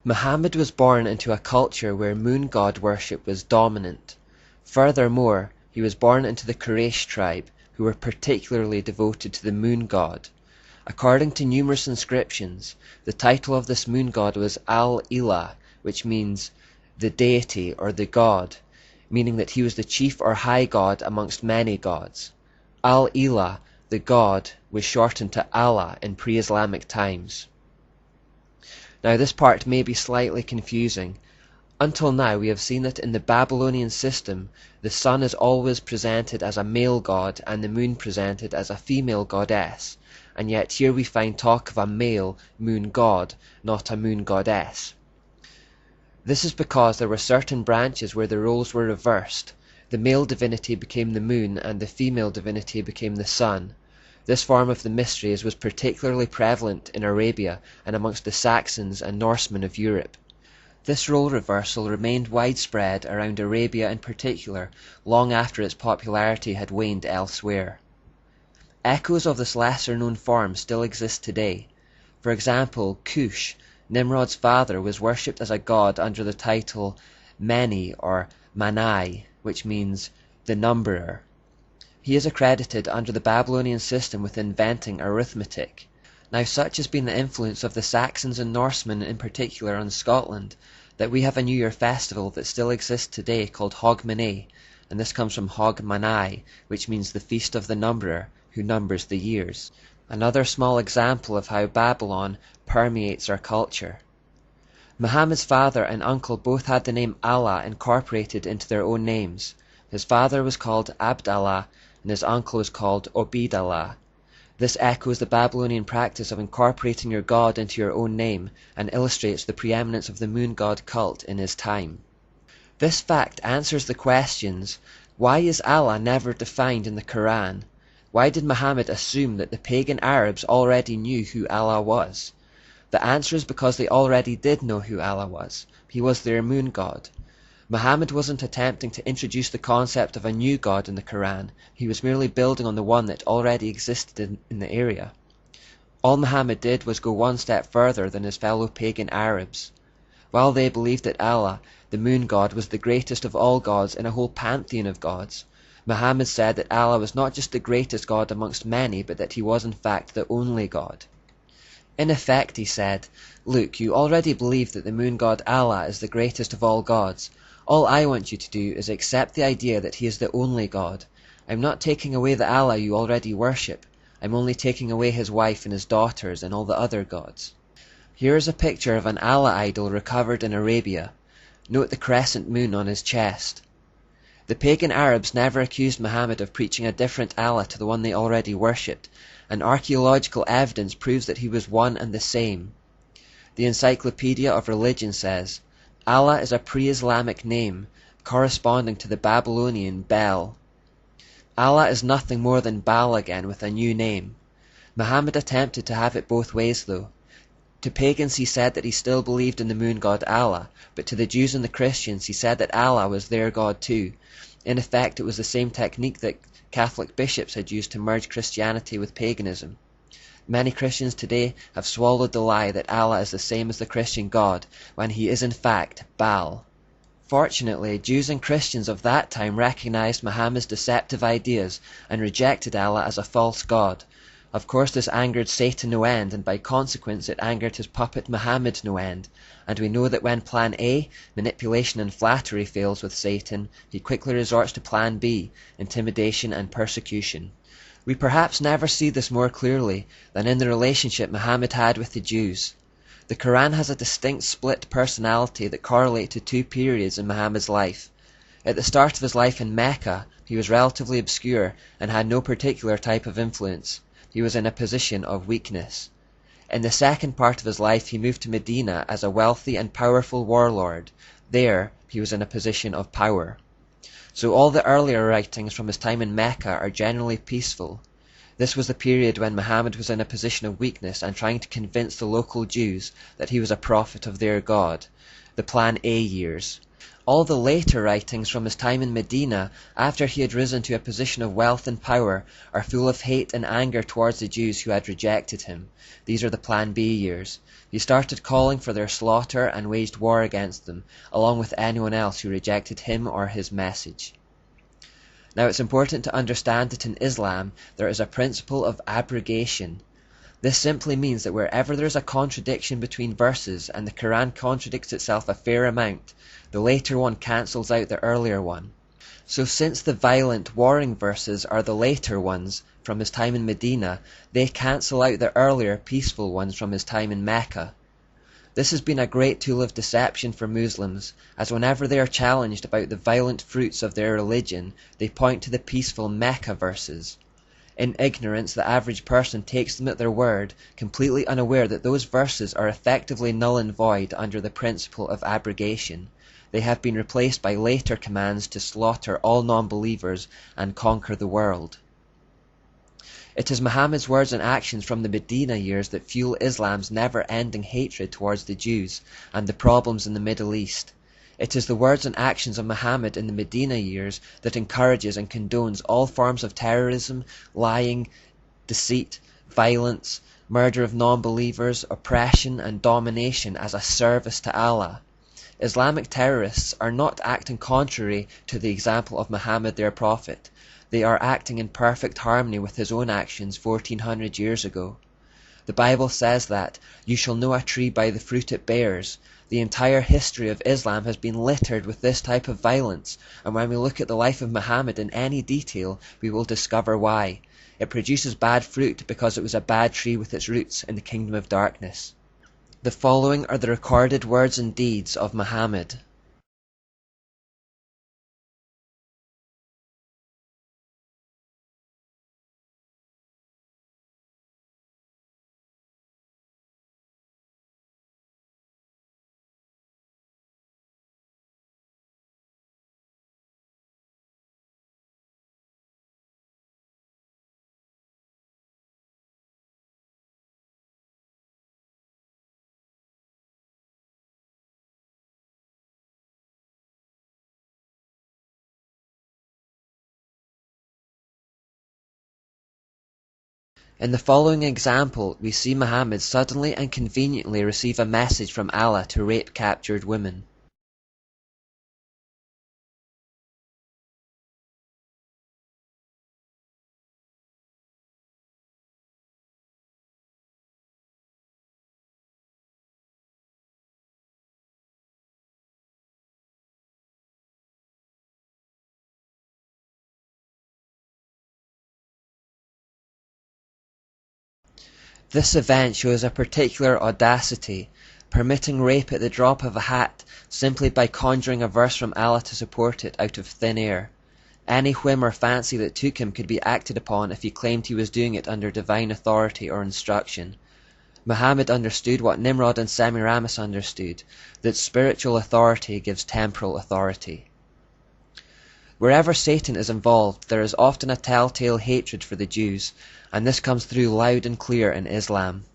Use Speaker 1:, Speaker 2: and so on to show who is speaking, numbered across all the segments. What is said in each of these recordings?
Speaker 1: Muhammad was born into a culture where moon god worship was dominant. Furthermore, he was born into the Quraysh tribe, who were particularly devoted to the moon god. According to numerous inscriptions, the title of this moon god was Al-Ilah, which means the deity or the god, meaning that he was the chief or high god amongst many gods. Al-Ilah, the god, was shortened to Allah in pre-Islamic times. Now this part may be slightly confusing. Until now we have seen that in the Babylonian system, the sun is always presented as a male god and the moon presented as a female goddess, and yet here we find talk of a male moon god, not a moon goddess. This is because there were certain branches where the roles were reversed. The male divinity became the moon and the female divinity became the sun. This form of the mysteries was particularly prevalent in Arabia and amongst the Saxons and Norsemen of Europe. This role reversal remained widespread around Arabia in particular, long after its popularity had waned elsewhere. Echoes of this lesser-known form still exist today. For example, Cush, Nimrod's father, was worshipped as a god under the title Meni or Manai, which means the numberer. He is accredited under the Babylonian system with inventing arithmetic. Now such has been the influence of the Saxons and Norsemen in particular on Scotland, that we have a New Year festival that still exists today called Hogmanay, and this comes from Hogmanay, which means the feast of the numberer, who numbers the years. Another small example of how Babylon permeates our culture. Muhammad's father and uncle both had the name Allah incorporated into their own names. His father was called Abdallah, and his uncle was called Obidallah. This echoes the Babylonian practice of incorporating your god into your own name, and illustrates the preeminence of the moon god cult in his time. This fact answers the questions: why is Allah never defined in the Quran? Why did Muhammad assume that the pagan Arabs already knew who Allah was? The answer is because they already did know who Allah was. He was their moon god. Muhammad wasn't attempting to introduce the concept of a new god in the Quran. He was merely building on the one that already existed in the area. All Muhammad did was go one step further than his fellow pagan Arabs. While they believed that Allah, the moon god, was the greatest of all gods in a whole pantheon of gods, Muhammad said that Allah was not just the greatest god amongst many, but that he was in fact the only god. In effect, he said, "Look, you already believe that the moon god Allah is the greatest of all gods. All I want you to do is accept the idea that he is the only God. I'm not taking away the Allah you already worship. I'm only taking away his wife and his daughters and all the other gods." Here is a picture of an Allah idol recovered in Arabia. Note the crescent moon on his chest. The pagan Arabs never accused Muhammad of preaching a different Allah to the one they already worshipped, and archaeological evidence proves that he was one and the same. The Encyclopedia of Religion says, Allah is a pre-Islamic name, corresponding to the Babylonian Bel. Allah is nothing more than Baal again with a new name. Muhammad attempted to have it both ways though. To pagans he said that he still believed in the moon god Allah, but to the Jews and the Christians he said that Allah was their god too. In effect, it was the same technique that Catholic bishops had used to merge Christianity with paganism. Many Christians today have swallowed the lie that Allah is the same as the Christian God, when he is in fact Baal. Fortunately, Jews and Christians of that time recognized Muhammad's deceptive ideas and rejected Allah as a false god. Of course this angered Satan no end, and by consequence it angered his puppet Muhammad no end, and we know that when plan A, manipulation and flattery, fails with Satan, he quickly resorts to plan B, intimidation and persecution. We perhaps never see this more clearly than in the relationship Muhammad had with the Jews. The Quran has a distinct split personality that correlate to two periods in Muhammad's life. At the start of his life in Mecca, he was relatively obscure and had no particular type of influence. He was in a position of weakness. In the second part of his life he moved to Medina as a wealthy and powerful warlord. There he was in a position of power. So all the earlier writings from his time in Mecca are generally peaceful. This was the period when Muhammad was in a position of weakness and trying to convince the local Jews that he was a prophet of their God, the Plan A years. All the later writings from his time in Medina, after he had risen to a position of wealth and power, are full of hate and anger towards the Jews who had rejected him. These are the Plan B years. He started calling for their slaughter and waged war against them, along with anyone else who rejected him or his message. Now it's important to understand that in Islam there is a principle of abrogation. This simply means that wherever there is a contradiction between verses and the Quran contradicts itself a fair amount, the later one cancels out the earlier one. So since the violent, warring verses are the later ones from his time in Medina, they cancel out the earlier, peaceful ones from his time in Mecca. This has been a great tool of deception for Muslims, as whenever they are challenged about the violent fruits of their religion, they point to the peaceful Mecca verses. In ignorance, the average person takes them at their word, completely unaware that those verses are effectively null and void under the principle of abrogation. They have been replaced by later commands to slaughter all non-believers and conquer the world. It is Muhammad's words and actions from the Medina years that fuel Islam's never-ending hatred towards the Jews and the problems in the Middle East. It is the words and actions of Muhammad in the Medina years that encourages and condones all forms of terrorism, lying, deceit, violence, murder of non-believers, oppression and domination as a service to Allah. Islamic terrorists are not acting contrary to the example of Muhammad their prophet. They are acting in perfect harmony with his own actions 1400 years ago. The Bible says that, "You shall know a tree by the fruit it bears." The entire history of Islam has been littered with this type of violence, and when we look at the life of Muhammad in any detail, we will discover why. It produces bad fruit because it was a bad tree with its roots in the kingdom of darkness. The following are the recorded words and deeds of Muhammad. In the following example, we see Muhammad suddenly and conveniently receive a message from Allah to rape captured women. This event shows a particular audacity, permitting rape at the drop of a hat simply by conjuring a verse from Allah to support it out of thin air. Any whim or fancy that took him could be acted upon if he claimed he was doing it under divine authority or instruction. Muhammad understood what Nimrod and Semiramis understood, that spiritual authority gives temporal authority. Wherever Satan is involved, there is often a telltale hatred for the Jews, and this comes through loud and clear in Islam.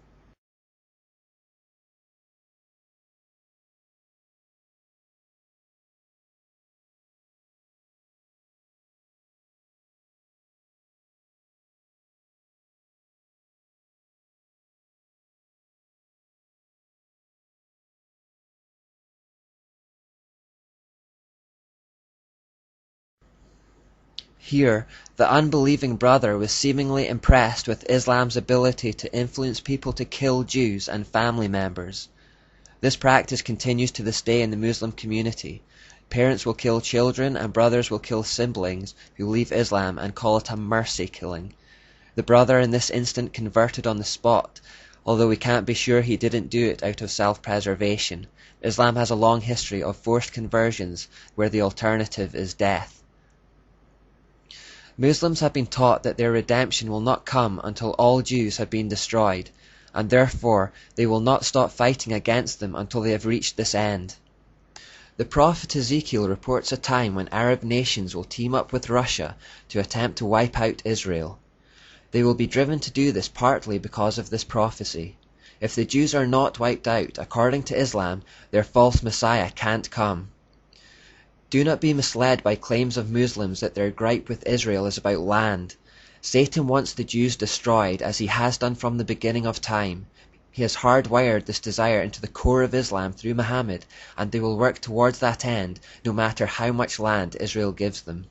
Speaker 1: Here, the unbelieving brother was seemingly impressed with Islam's ability to influence people to kill Jews and family members. This practice continues to this day in the Muslim community. Parents will kill children and brothers will kill siblings who leave Islam and call it a mercy killing. The brother in this instant converted on the spot, although we can't be sure he didn't do it out of self-preservation. Islam has a long history of forced conversions where the alternative is death. Muslims have been taught that their redemption will not come until all Jews have been destroyed, and therefore they will not stop fighting against them until they have reached this end. The prophet Ezekiel reports a time when Arab nations will team up with Russia to attempt to wipe out Israel. They will be driven to do this partly because of this prophecy. If the Jews are not wiped out, according to Islam, their false Messiah can't come. Do not be misled by claims of Muslims that their gripe with Israel is about land. Satan wants the Jews destroyed, as he has done from the beginning of time. He has hardwired this desire into the core of Islam through Muhammad, and they will work towards that end, no matter how much land Israel gives them.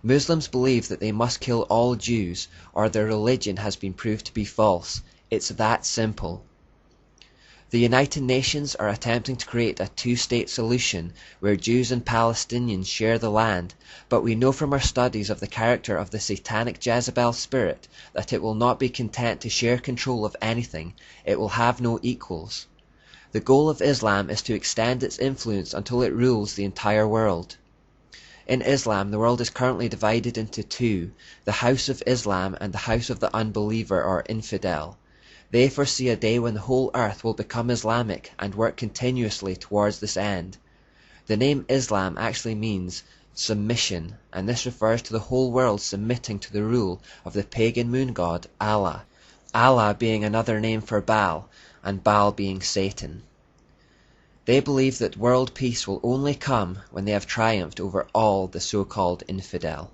Speaker 1: Muslims believe that they must kill all Jews, or their religion has been proved to be false. It's that simple. The United Nations are attempting to create a two-state solution where Jews and Palestinians share the land, but we know from our studies of the character of the satanic Jezebel spirit that it will not be content to share control of anything. It will have no equals. The goal of Islam is to extend its influence until it rules the entire world. In Islam, the world is currently divided into two, the House of Islam and the House of the Unbeliever or Infidel. They foresee a day when the whole earth will become Islamic and work continuously towards this end. The name Islam actually means submission, and this refers to the whole world submitting to the rule of the pagan moon god Allah, Allah being another name for Baal, and Baal being Satan. They believe that world peace will only come when they have triumphed over all the so-called infidel.